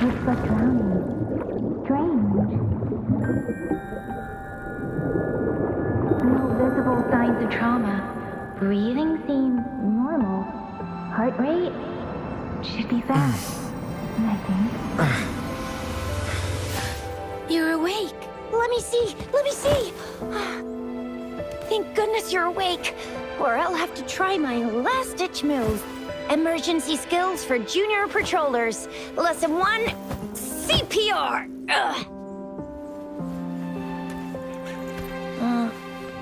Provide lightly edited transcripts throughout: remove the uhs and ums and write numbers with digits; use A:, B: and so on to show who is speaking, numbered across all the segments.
A: Looks like drowning. Strange. No visible signs of trauma. Breathing seems normal. Heart rate should be fast, I think.
B: You're awake. Let me see. Let me see. Thank goodness you're awake, or I'll have to try my last-ditch move. Emergency skills for junior patrollers. Lesson 1, CPR.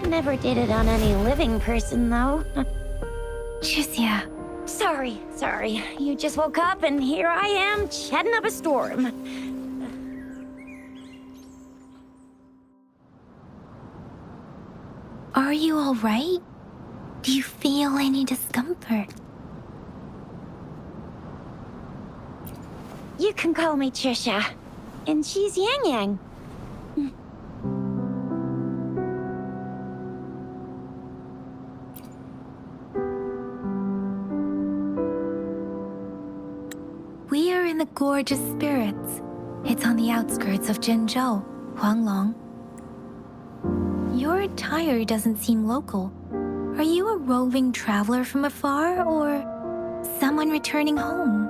B: Never did it on any living person, though.
A: Jusia.
B: Sorry. You just woke up, and here I am, chatting up a storm.
A: Are you all right? Do you feel any discomfort?
B: You can call me Trisha, and she's Yang Yang.
A: We are in the Gorgeous Spirits. It's on the outskirts of Jinzhou, Huanglong. Your attire doesn't seem local. Are you a roving traveler from afar, or someone returning home?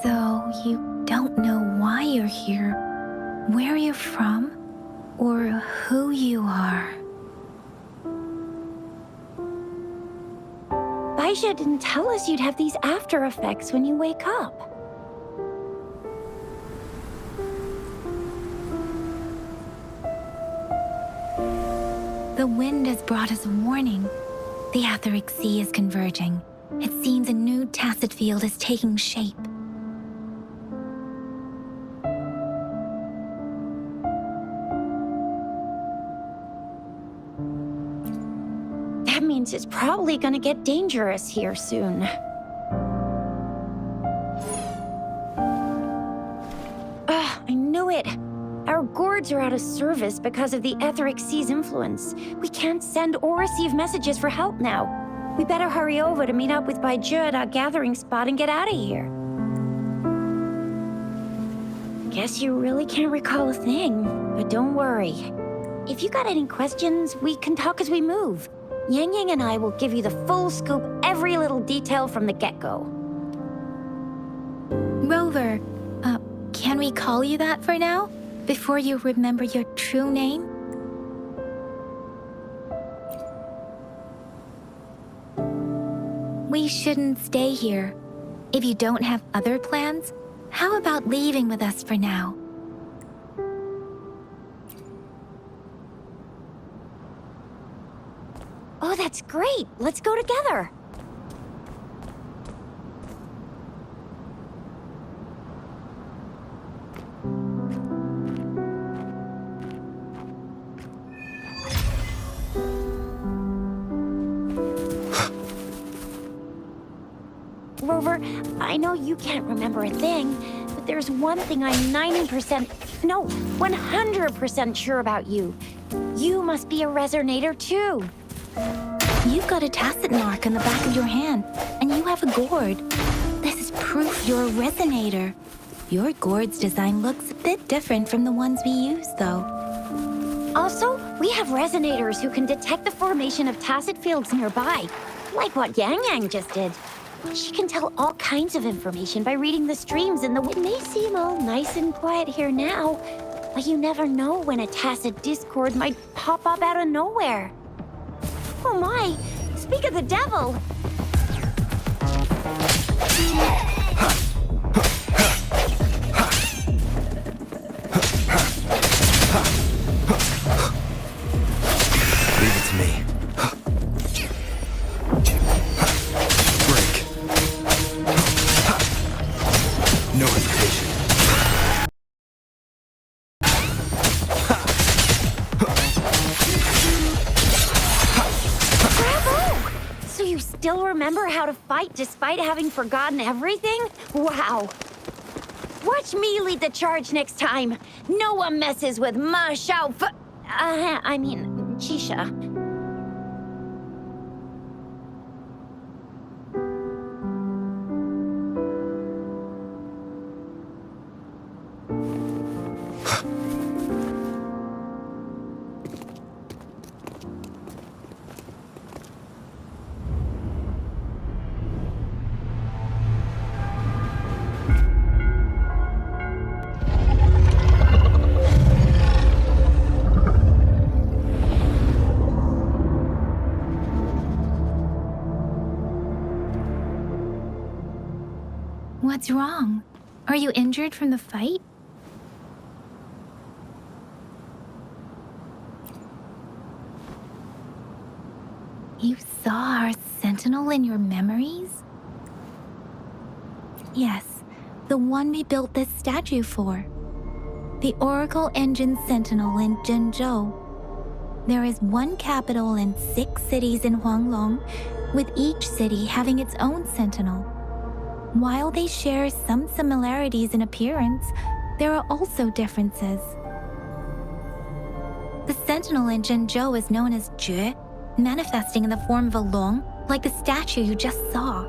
A: So you don't know why you're here, where you're from, or who you are.
B: Baisha didn't tell us you'd have these after effects when you wake up.
A: The wind has brought us a warning. The Etheric Sea is converging. It seems a new tacit field is taking shape.
B: That means it's probably gonna get dangerous here soon. I knew it. Our gourds are out of service because of the Etheric Sea's influence. We can't send or receive messages for help now. We better hurry over to meet up with Baiju at our gathering spot and get out of here. Guess you really can't recall a thing, but don't worry. If you got any questions, we can talk as we move. Yang Yang and I will give you the full scoop, every little detail from the get-go.
A: Rover, can we call you that for now? Before you remember your true name? We shouldn't stay here. If you don't have other plans, how about leaving with us for now?
B: Oh, that's great. Let's go together. Rover, I know you can't remember a thing, but there's one thing I'm 100% sure about you. You must be a resonator too.
A: You've got a tacit mark on the back of your hand, and you have a gourd. This is proof you're a resonator. Your gourd's design looks a bit different from the ones we use, though.
B: Also, we have resonators who can detect the formation of tacit fields nearby, like what Yang Yang just did. She can tell all kinds of information by reading the streams in the wind. It may seem all nice and quiet here now, but you never know when a tacit discord might pop up out of nowhere. Oh my! Speak of the devil!
C: Leave it to me. Break. No hesitation.
B: So you still remember how to fight despite having forgotten everything? Wow. Watch me lead the charge next time. No one messes with Ma Xiao I mean, Chisha.
A: What's wrong? Are you injured from the fight? You saw our sentinel in your memories? Yes, the one we built this statue for. The Oracle Engine Sentinel in Jinzhou. There is one capital and 6 cities in Huanglong, with each city having its own sentinel. While they share some similarities in appearance, there are also differences. The sentinel in Jinzhou is known as Jue, manifesting in the form of a long, like the statue you just saw.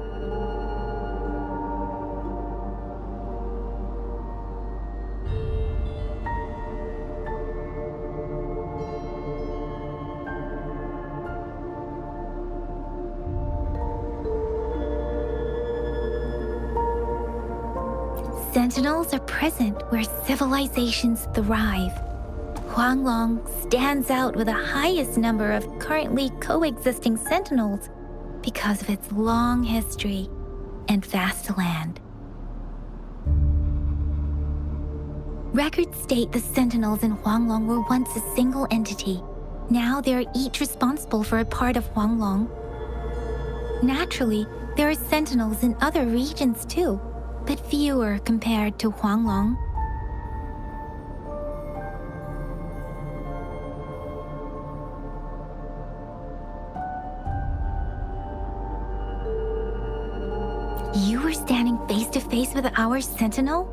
A: Sentinels are present where civilizations thrive. Huanglong stands out with the highest number of currently coexisting sentinels because of its long history and vast land. Records state the sentinels in Huanglong were once a single entity. Now they are each responsible for a part of Huanglong. Naturally, there are sentinels in other regions too, but fewer compared to Huanglong. You were standing face to face with our sentinel?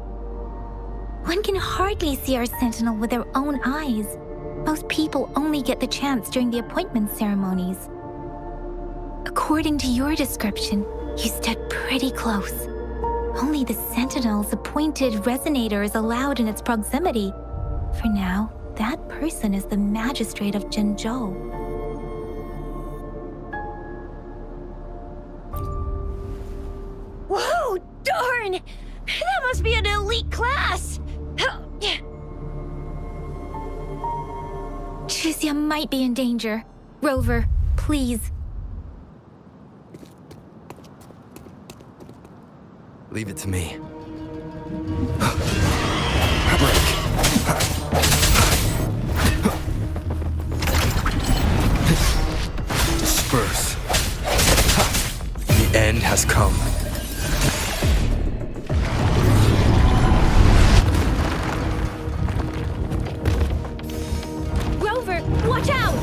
A: One can hardly see our sentinel with their own eyes. Most people only get the chance during the appointment ceremonies. According to your description, you stood pretty close. Only the sentinel's appointed resonator is allowed in its proximity. For now, that person is the magistrate of Jinzhou.
B: Whoa, darn! That must be an elite class!
A: Chixia might be in danger. Rover, please.
C: Leave it to me. Disperse. The end has come.
B: Rover, watch out!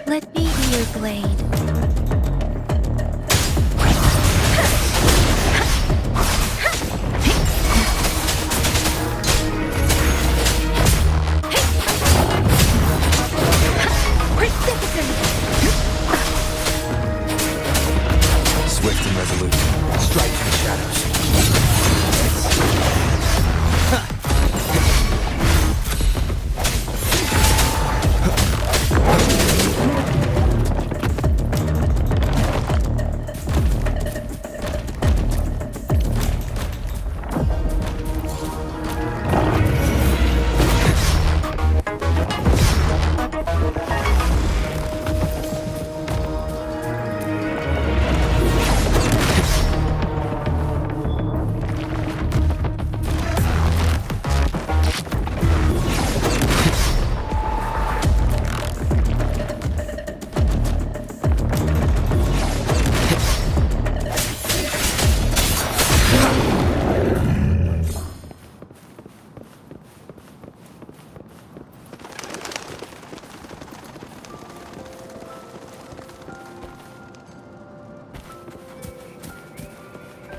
A: Let me be your blade.
C: Swift and resolute. Strike in the shadows.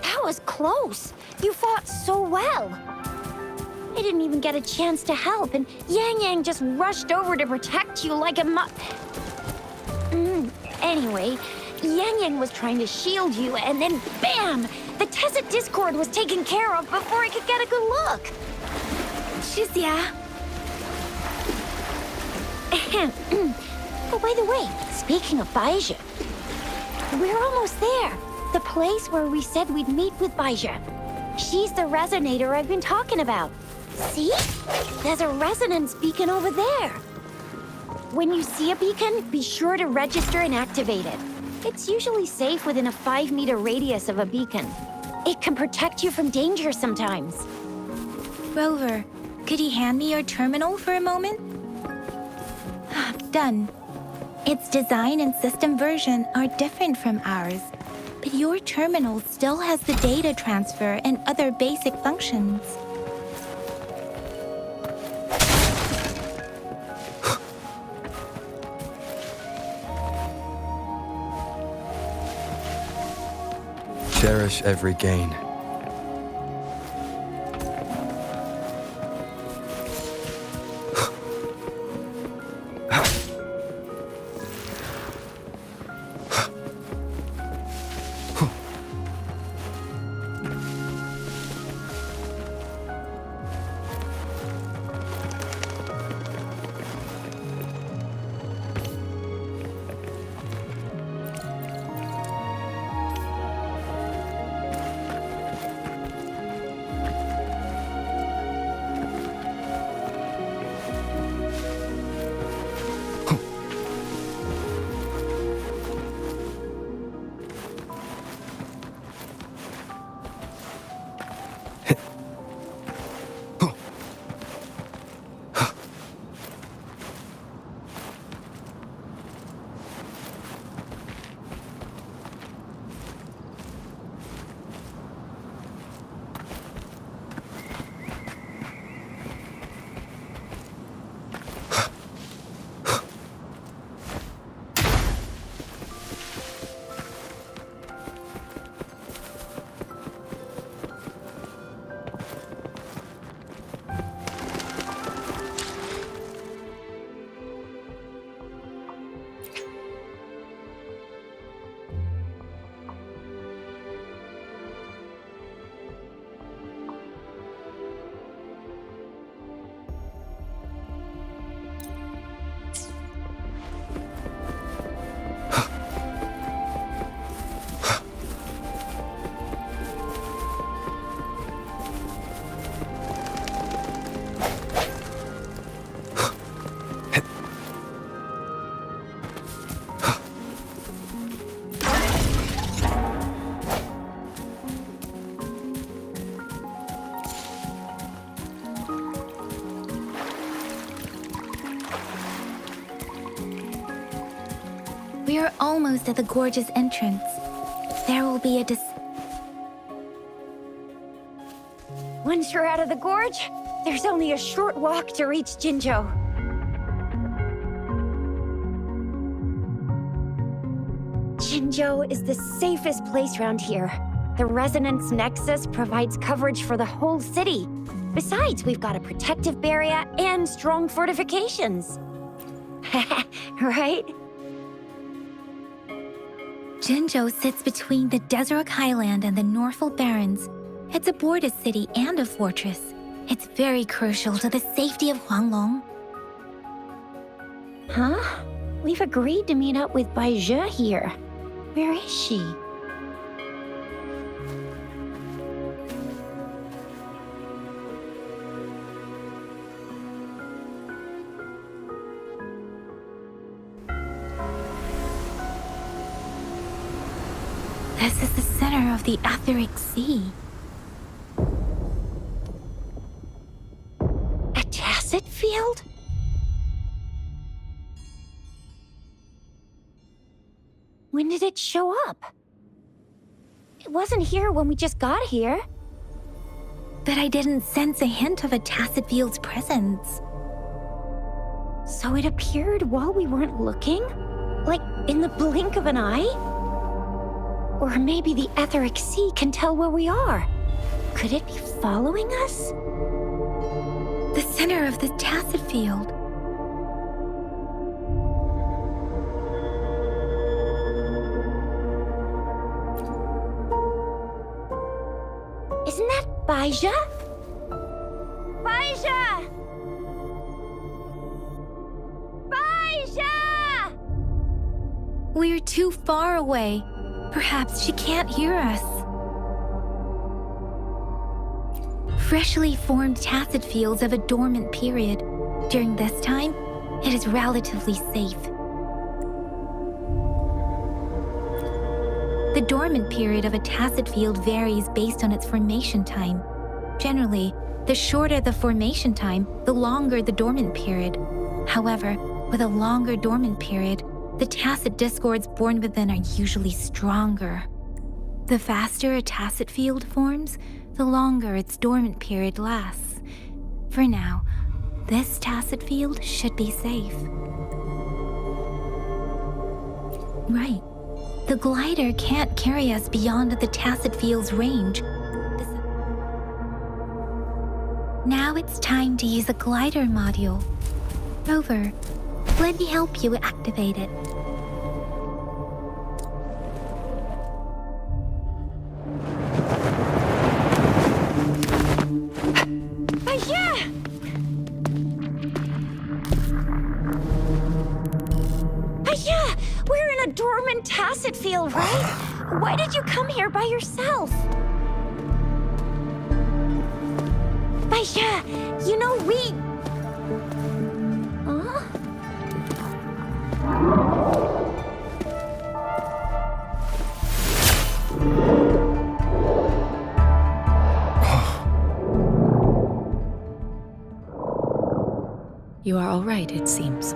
B: That was close. You fought so well. I didn't even get a chance to help, and Yang Yang just rushed over to protect you like a Anyway, Yang Yang was trying to shield you, and then BAM! The Tacit Discord was taken care of before I could get a good look.
A: Chixia,
B: Oh, by the way, speaking of Baizhi, we're almost there. The place where we said we'd meet with Baizhi. She's the resonator I've been talking about. See? There's a resonance beacon over there. When you see a beacon, be sure to register and activate it. It's usually safe within a 5-meter radius of a beacon. It can protect you from danger sometimes.
A: Rover, could you hand me your terminal for a moment? Done. Its design and system version are different from ours, but your terminal still has the data transfer and other basic functions.
C: Cherish every gain.
A: We are almost at the gorge's entrance. There will be a
B: Once you're out of the gorge, there's only a short walk to reach Jinzhou. Jinzhou is the safest place around here. The Resonance Nexus provides coverage for the whole city. Besides, we've got a protective barrier and strong fortifications. Right?
A: Jinzhou sits between the Desert Highland and the Norfolk Barrens. It's a border city and a fortress. It's very crucial to the safety of Huanglong.
B: Huh? We've agreed to meet up with Baizhi here. Where is she?
A: This is the center of the Etheric Sea.
B: A tacit field? When did it show up? It wasn't here when we just got here.
A: But I didn't sense a hint of a tacit field's presence.
B: So it appeared while we weren't looking? Like in the blink of an eye? Or maybe the Etheric Sea can tell where we are. Could it be following us?
A: The center of the tacit field.
B: Isn't that Baizhi? Baizhi! Baizhi!
A: We're too far away. Perhaps she can't hear us. Freshly formed tacet fields have a dormant period. During this time, it is relatively safe. The dormant period of a tacet field varies based on its formation time. Generally, the shorter the formation time, the longer the dormant period. However, with a longer dormant period, the tacet discords born within are usually stronger. The faster a tacet field forms, the longer its dormant period lasts. For now, this tacet field should be safe. Right. The glider can't carry us beyond the tacet field's range. Now it's time to use a glider module. Rover, let me help you activate it.
B: We're in a dormant tacet field, right? Why did you come here by yourself? Baisha, you know we... Huh?
D: You are all right, it seems.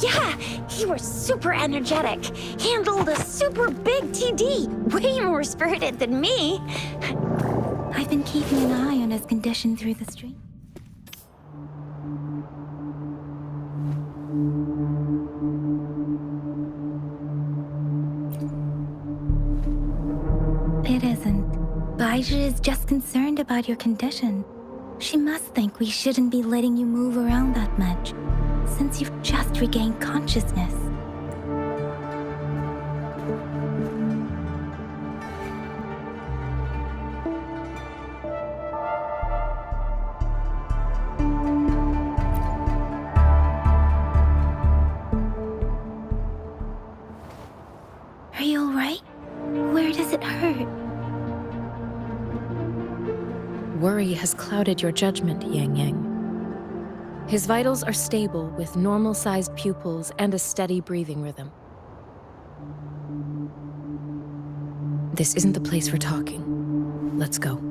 B: Yeah, he was super energetic. Handled a super big TD. Way more spirited than me.
A: I've been keeping an eye on his condition through the stream. It isn't. Baizhi is just concerned about your condition. She must think we shouldn't be letting you move around that much, since you've just regained consciousness. Are you all right? Where does it hurt?
D: Worry has clouded your judgment, Yang Yang. His vitals are stable with normal-sized pupils and a steady breathing rhythm. This isn't the place for talking. Let's go.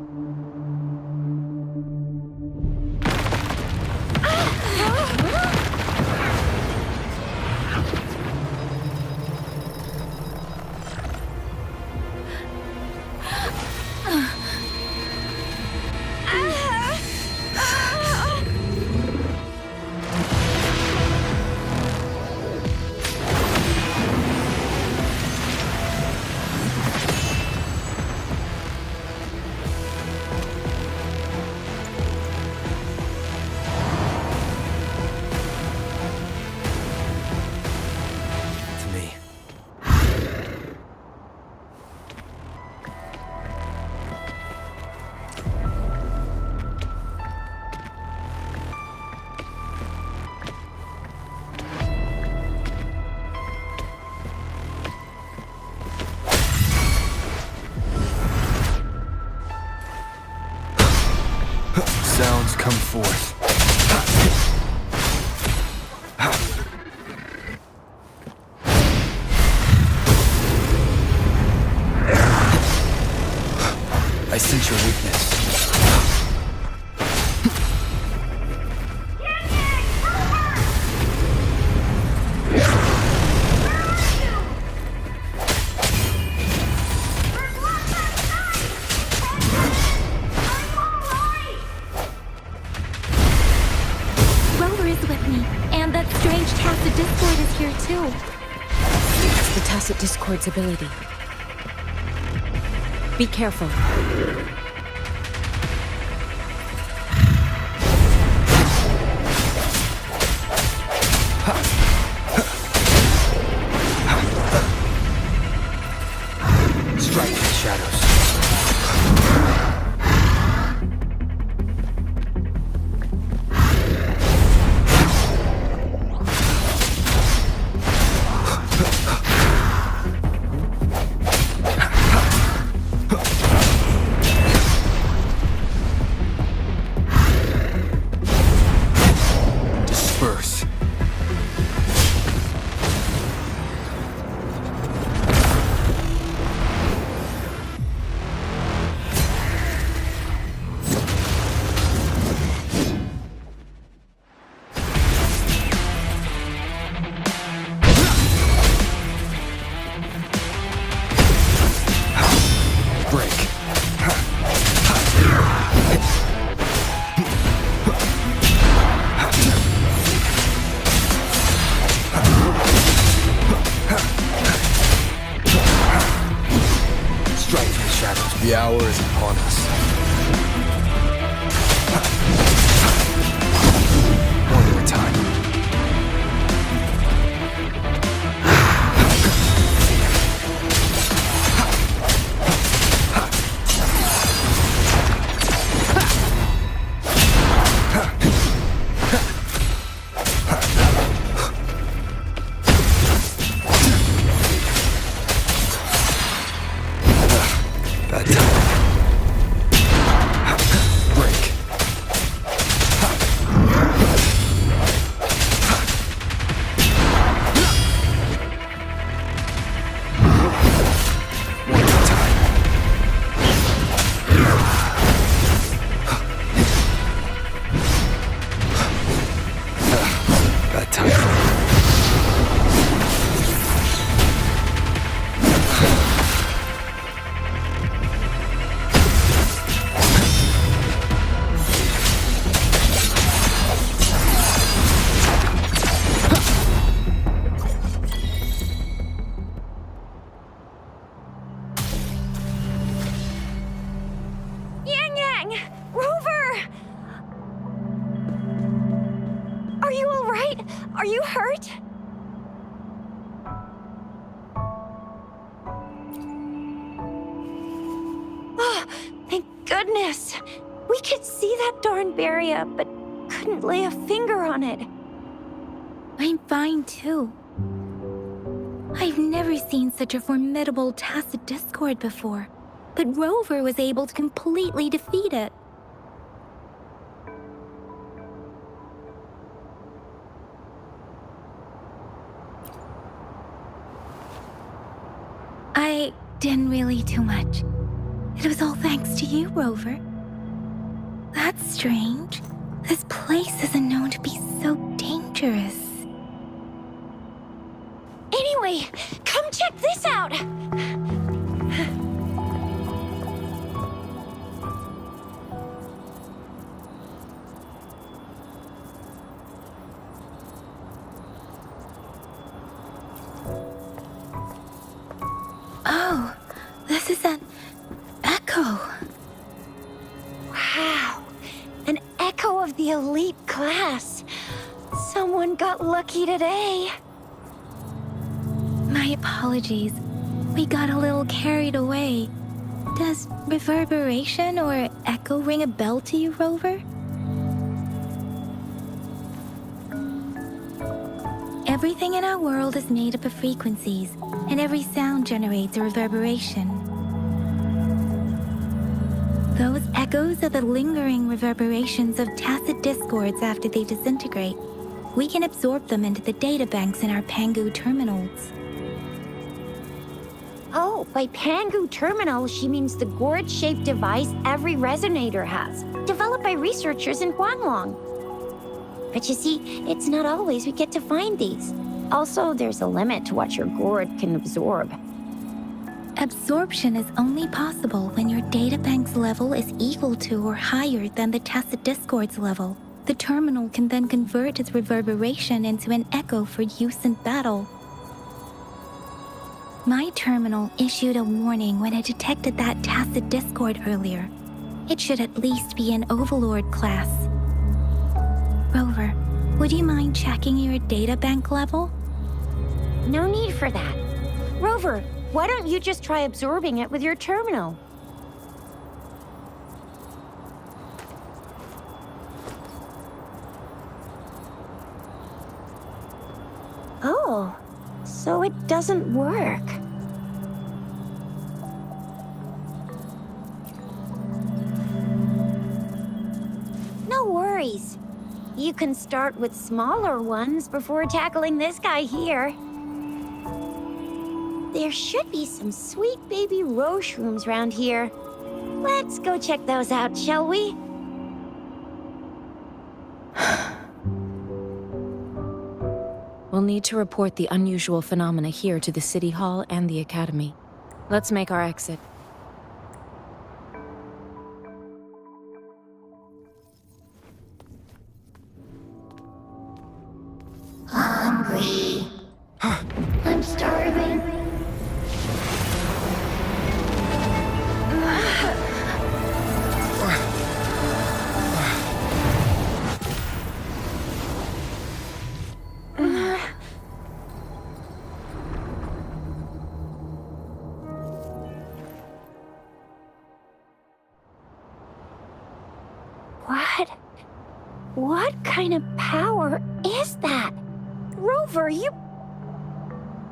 C: Sounds come forth. I sense your weakness.
A: Rover is with me, and that strange tacet discord is here too.
D: It's the tacet discord's ability. Be careful.
C: Strike the shadows. The hour is upon us. One more time. Bad time. Break. One more time. Bad time.
B: Yang! Rover! Are you alright? Are you hurt? Oh, thank goodness. We could see that darn barrier, but couldn't lay a finger on it.
A: I'm fine too. I've never seen such a formidable tacit discord before, but Rover was able to completely defeat it. I didn't really do much. It was all thanks to you, Rover. That's strange. This place isn't known to be so dangerous.
B: Anyway, come check this out!
A: Oh, this is an echo.
B: Wow, an echo of the elite class. Someone got lucky today.
A: My apologies. We got a little carried away. Does reverberation or echo ring a bell to you, Rover? Everything in our world is made up of frequencies, and every sound generates a reverberation. Those echoes are the lingering reverberations of tacit discords after they disintegrate. We can absorb them into the databanks in our Pangu terminals.
B: Oh, by Pangu Terminal, she means the gourd-shaped device every resonator has, developed by researchers in Guanlong. But you see, it's not always we get to find these. Also, there's a limit to what your gourd can absorb.
A: Absorption is only possible when your databank's level is equal to or higher than the tacit discord's level. The terminal can then convert its reverberation into an echo for use in battle. My terminal issued a warning when it detected that tacit discord earlier. It should at least be an Overlord class. Rover, would you mind checking your databank level?
B: No need for that. Rover, why don't you just try absorbing it with your terminal? Oh, so it doesn't work. No worries. You can start with smaller ones before tackling this guy here. There should be some sweet baby rose shrooms around here. Let's go check those out, shall we?
D: We'll need to report the unusual phenomena here to the City Hall and the Academy. Let's make our exit.
B: Hungry. I'm starving. What kind of power is that? Rover, you've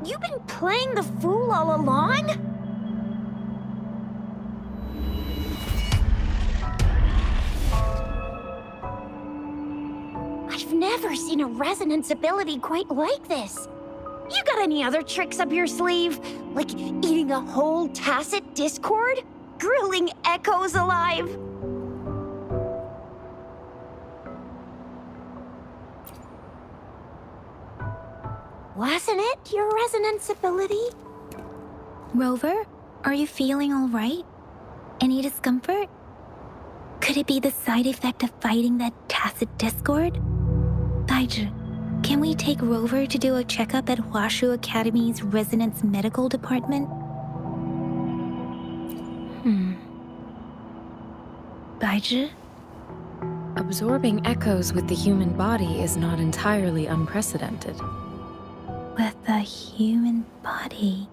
B: been playing the fool all along? I've never seen a resonance ability quite like this. You got any other tricks up your sleeve? Like eating a whole tacit discord? Grilling echoes alive? Wasn't it your resonance ability?
A: Rover, are you feeling all right? Any discomfort? Could it be the side effect of fighting that tacit discord? Baizhi, can we take Rover to do a checkup at Huashu Academy's Resonance Medical Department? Baizhi?
D: Absorbing echoes with the human body is not entirely unprecedented.
A: With the human body.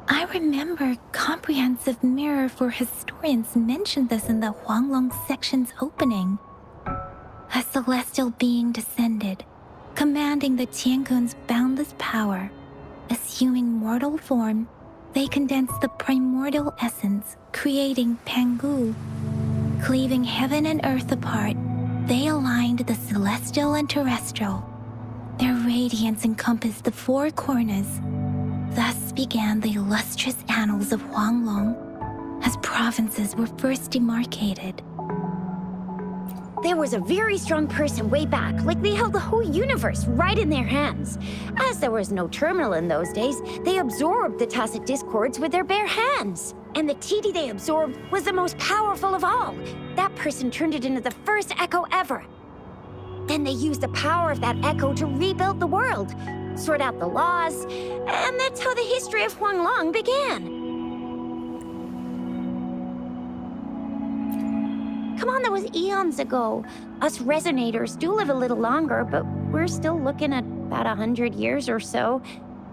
A: I remember Comprehensive Mirror for Historians mentioned this in the Huanglong section's opening. A celestial being descended, commanding the Tiankun's boundless power. Assuming mortal form, they condensed the primordial essence, creating Pangu. Cleaving heaven and earth apart, they aligned the celestial and terrestrial. Their radiance encompassed the four corners. Thus began the illustrious annals of Huanglong, as provinces were first demarcated.
B: There was a very strong person way back, like they held the whole universe right in their hands. As there was no terminal in those days, they absorbed the tacit discords with their bare hands. And the TD they absorbed was the most powerful of all. That person turned it into the first echo ever. Then they used the power of that echo to rebuild the world, sort out the laws, and that's how the history of Huanglong began. Come on, that was eons ago. Us resonators do live a little longer, but we're still looking at about 100 years or so.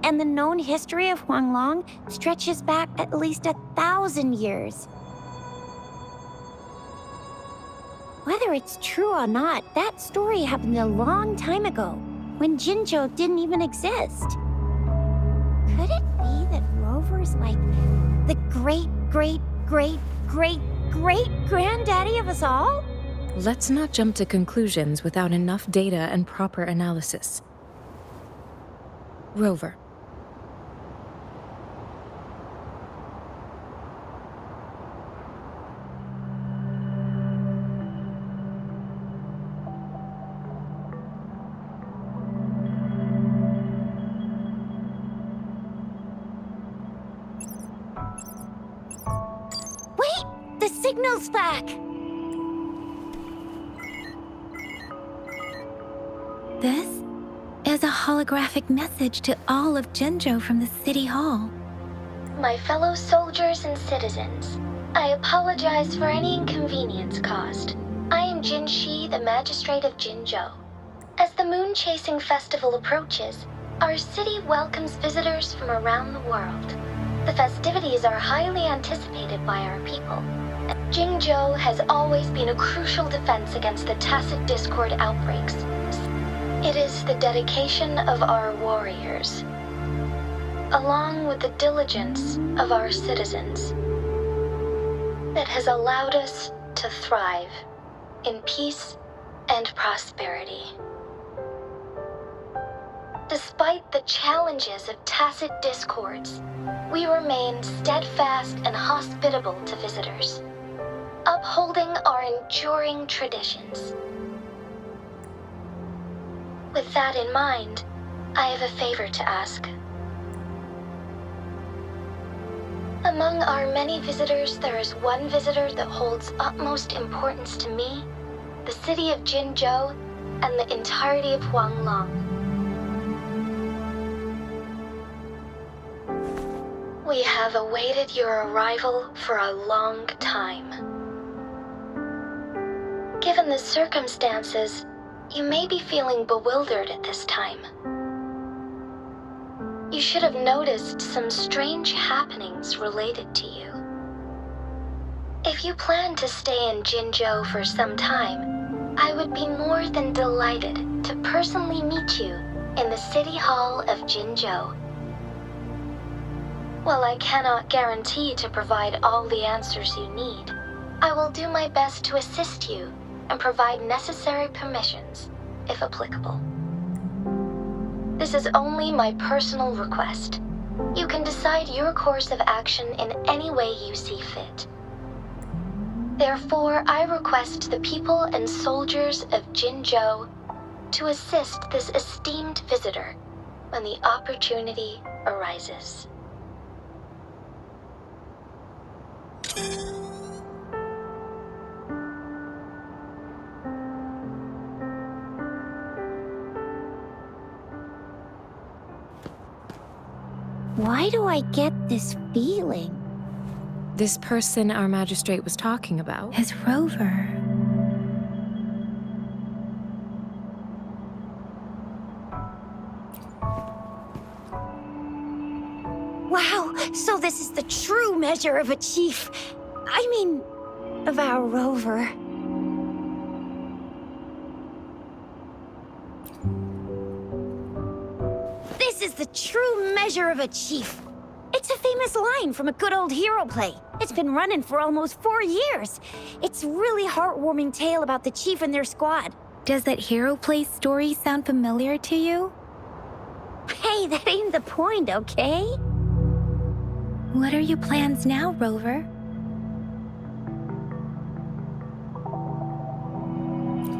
B: And the known history of Huanglong stretches back at least 1,000 years. Whether it's true or not, that story happened a long time ago, when Jinzhou didn't even exist. Could it be that Rover's like the great-great-great-great-great-granddaddy of us all?
D: Let's not jump to conclusions without enough data and proper analysis. Rover.
B: Wait! The signal's back!
A: This is a holographic message to all of Jinzhou from the City Hall.
E: My fellow soldiers and citizens, I apologize for any inconvenience caused. I am Jinshi, the Magistrate of Jinzhou. As the Moon-Chasing Festival approaches, our city welcomes visitors from around the world. The festivities are highly anticipated by our people. Jinzhou has always been a crucial defense against the tacit discord outbreaks. It is the dedication of our warriors, along with the diligence of our citizens, that has allowed us to thrive in peace and prosperity. Despite the challenges of tacit discords, we remain steadfast and hospitable to visitors, upholding our enduring traditions. With that in mind, I have a favor to ask. Among our many visitors, there is one visitor that holds utmost importance to me, the city of Jinzhou, and the entirety of Huanglong. We have awaited your arrival for a long time. Given the circumstances, you may be feeling bewildered at this time. You should have noticed some strange happenings related to you. If you plan to stay in Jinzhou for some time, I would be more than delighted to personally meet you in the City Hall of Jinzhou. While I cannot guarantee to provide all the answers you need, I will do my best to assist you and provide necessary permissions, if applicable. This is only my personal request. You can decide your course of action in any way you see fit. Therefore, I request the people and soldiers of Jinzhou to assist this esteemed visitor when the opportunity arises.
B: Why do I get this feeling?
D: This person our magistrate was talking about.
A: Is Rover.
B: Wow, so this is the true measure of a chief. I mean, of our Rover. This is the true measure of a chief. It's a famous line from a good old hero play. It's been running for almost 4 years. It's a really heartwarming tale about the chief and their squad.
A: Does that hero play story sound familiar to you?
B: Hey, that ain't the point, okay?
A: What are your plans now, Rover?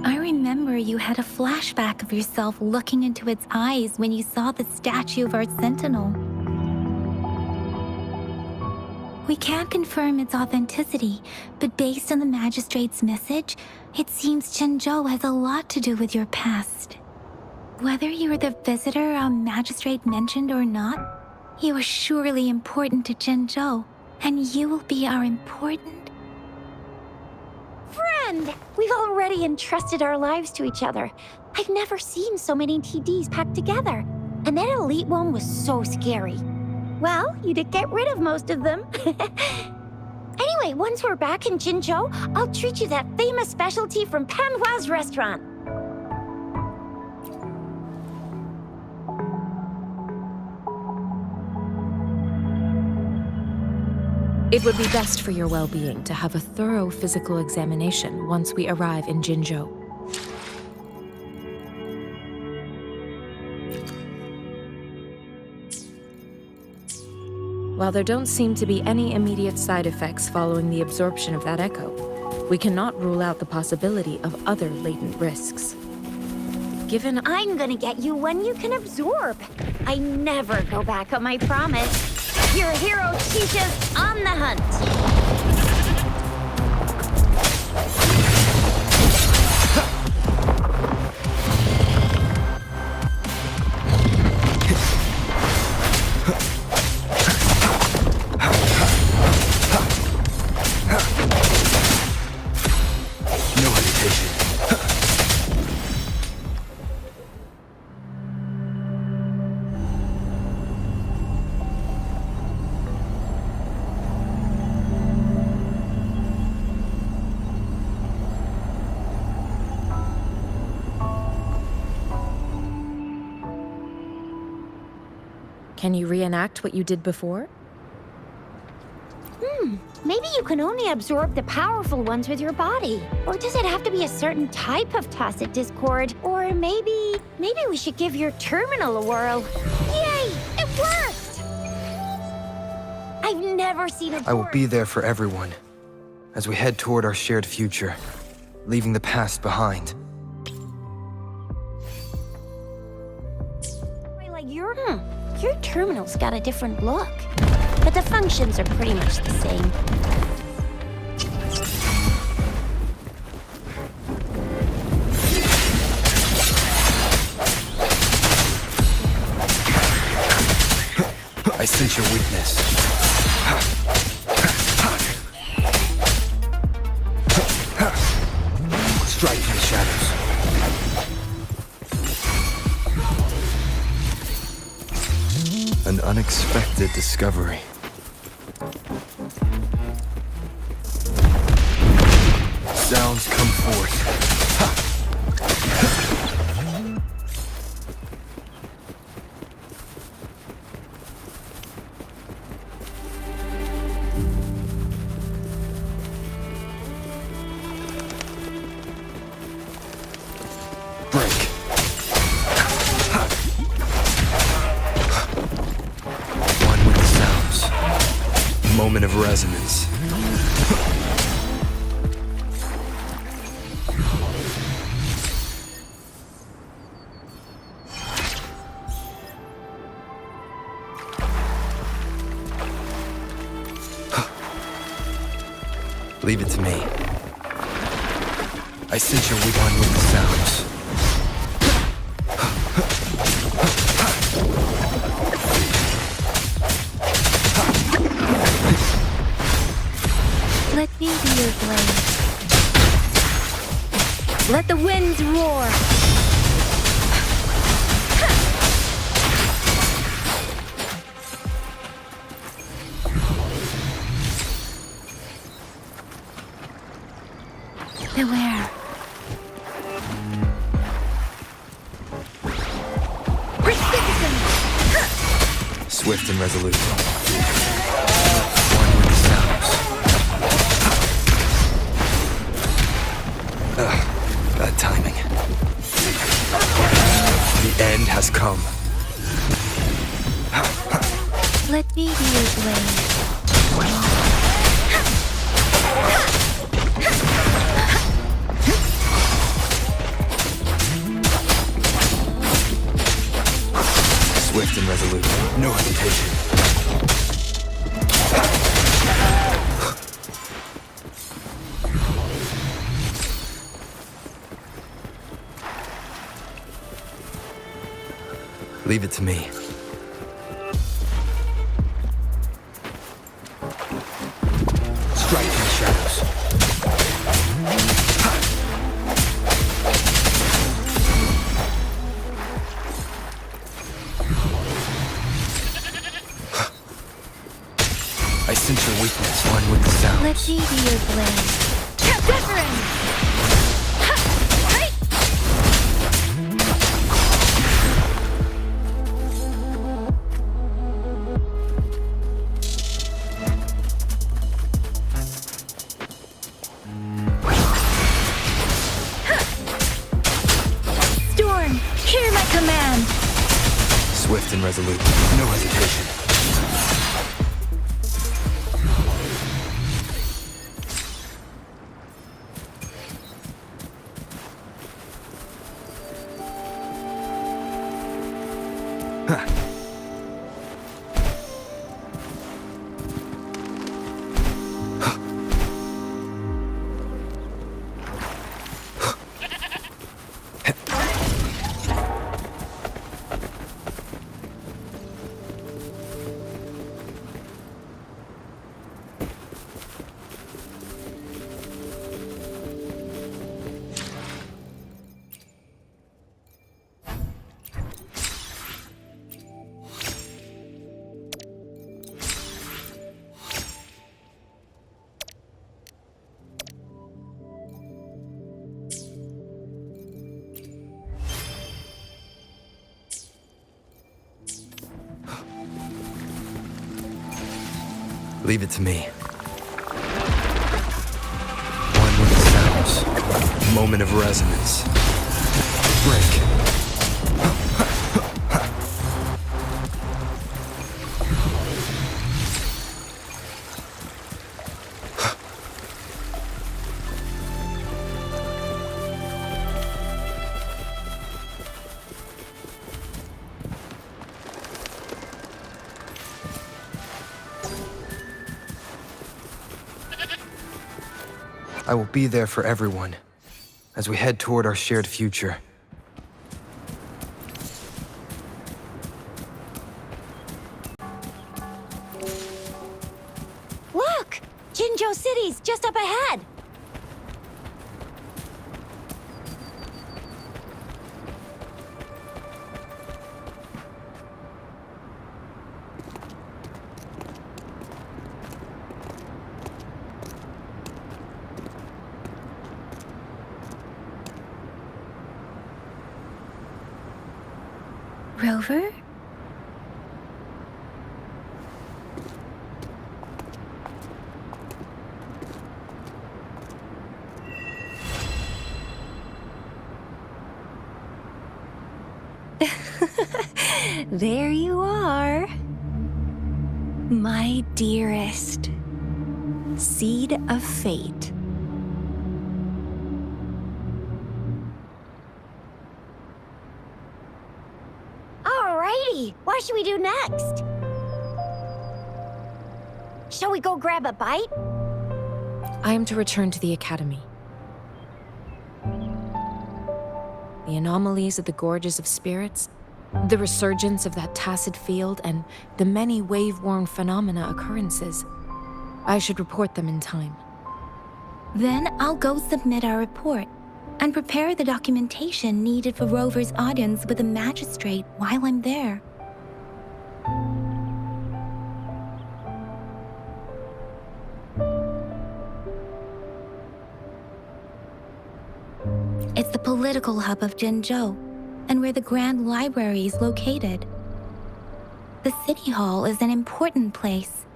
A: I remember you had a flashback of yourself looking into its eyes when you saw the statue of our sentinel. We can't confirm its authenticity, but based on the magistrate's message, it seems Jinzhou has a lot to do with your past. Whether you're the visitor our magistrate mentioned or not, you are surely important to Jinzhou, and you will be our important...
B: Friend! We've already entrusted our lives to each other. I've never seen so many TDs packed together. And that elite one was so scary. Well, you did get rid of most of them. Anyway, once we're back in Jinzhou, I'll treat you that famous specialty from Panhua's restaurant.
D: It would be best for your well-being to have a thorough physical examination once we arrive in Jinzhou. While there don't seem to be any immediate side effects following the absorption of that echo, we cannot rule out the possibility of other latent risks. Given
B: I'm gonna get you one you can absorb. I never go back on my promise. Your hero Chicha's on the hunt.
C: No hesitation.
D: Can you reenact what you did before?
B: Maybe you can only absorb the powerful ones with your body. Or does it have to be a certain type of tacit discord? Or maybe we should give your terminal a whirl. Yay! It worked! I've never seen a
C: I will
B: board-
C: be there for everyone as we head toward our shared future, leaving the past behind.
B: Like your terminal's got a different look. But the functions are pretty much the same.
C: I sense your weakness. Strike from the shadows. An unexpected discovery. Sounds come forth. Ha! Moment of resonance. Leave it to me. I sense you're weak on with the sounds.
A: Let me be your blade. Let the winds roar. Beware. Precipitant!
C: Swift and resolute. One with the sounds. Bad timing. The end has come.
A: Let me be your blade.
C: Swift and resolute. No hesitation. Leave it to me. Strike in the shadows. I sense your weakness, one with the sounds.
A: Let me be your blade. Wuthering! Storm, hear my command.
C: Swift and resolute. No hesitation. Leave it to me. One with the sounds. Moment of resonance. Break. I will be there for everyone as we head toward our shared future.
B: Look! Jinzhou City's just up ahead!
A: Rover? There you are. My dearest, seed of fate.
B: Alrighty, what should we do next? Shall we go grab a bite?
D: I am to return to the Academy. The anomalies of the Gorges of Spirits, the resurgence of that tacit field, and the many wave-worn phenomena occurrences. I should report them in time.
A: Then I'll go submit our report and prepare the documentation needed for Rover's audience with the magistrate while I'm there. It's the political hub of Jinzhou, and where the Grand Library is located. The City Hall is an important place.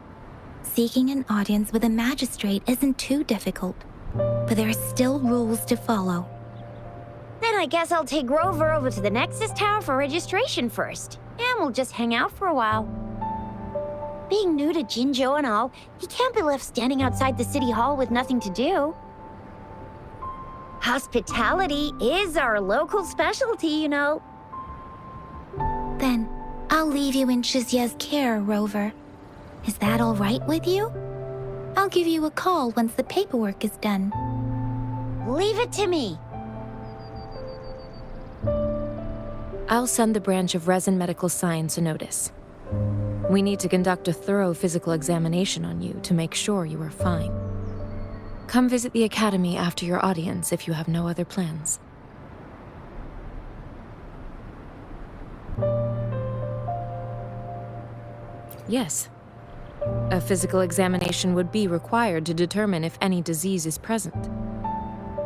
A: Seeking an audience with a magistrate isn't too difficult, but there are still rules to follow.
B: Then I guess I'll take Rover over to the Nexus Tower for registration first, and we'll just hang out for a while. Being new to Jinzhou and all, he can't be left standing outside the City Hall with nothing to do. Hospitality is our local specialty, you know.
A: Then I'll leave you in Shizia's care, Rover. Is that all right with you? I'll give you a call once the paperwork is done.
B: Leave it to me.
D: I'll send the branch of Resin Medical Science a notice. We need to conduct a thorough physical examination on you to make sure you are fine. Come visit the Academy after your audience if you have no other plans. Yes. A physical examination would be required to determine if any disease is present.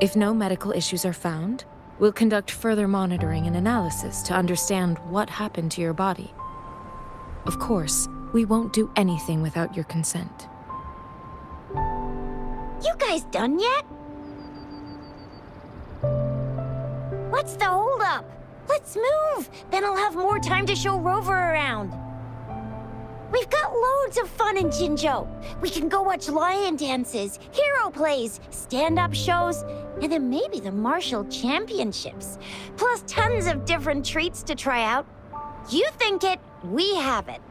D: If no medical issues are found, we'll conduct further monitoring and analysis to understand what happened to your body. Of course, we won't do anything without your consent.
B: You guys done yet? What's the holdup? Let's move! Then I'll have more time to show Rover around. We've got loads of fun in Jinzhou. We can go watch lion dances, hero plays, stand-up shows, and then maybe the martial championships. Plus tons of different treats to try out. You think it, we have it.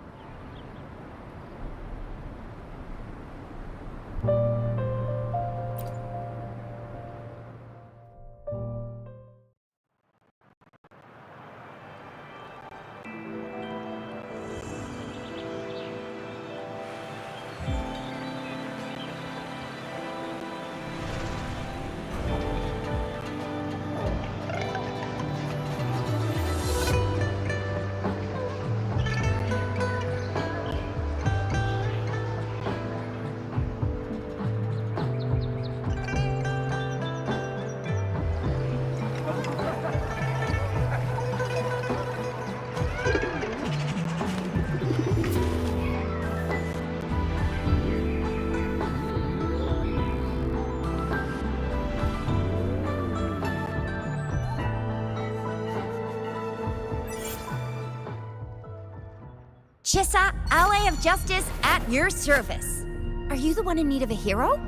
B: Chissa, ally of justice, at your service. Are you the one in need of a hero?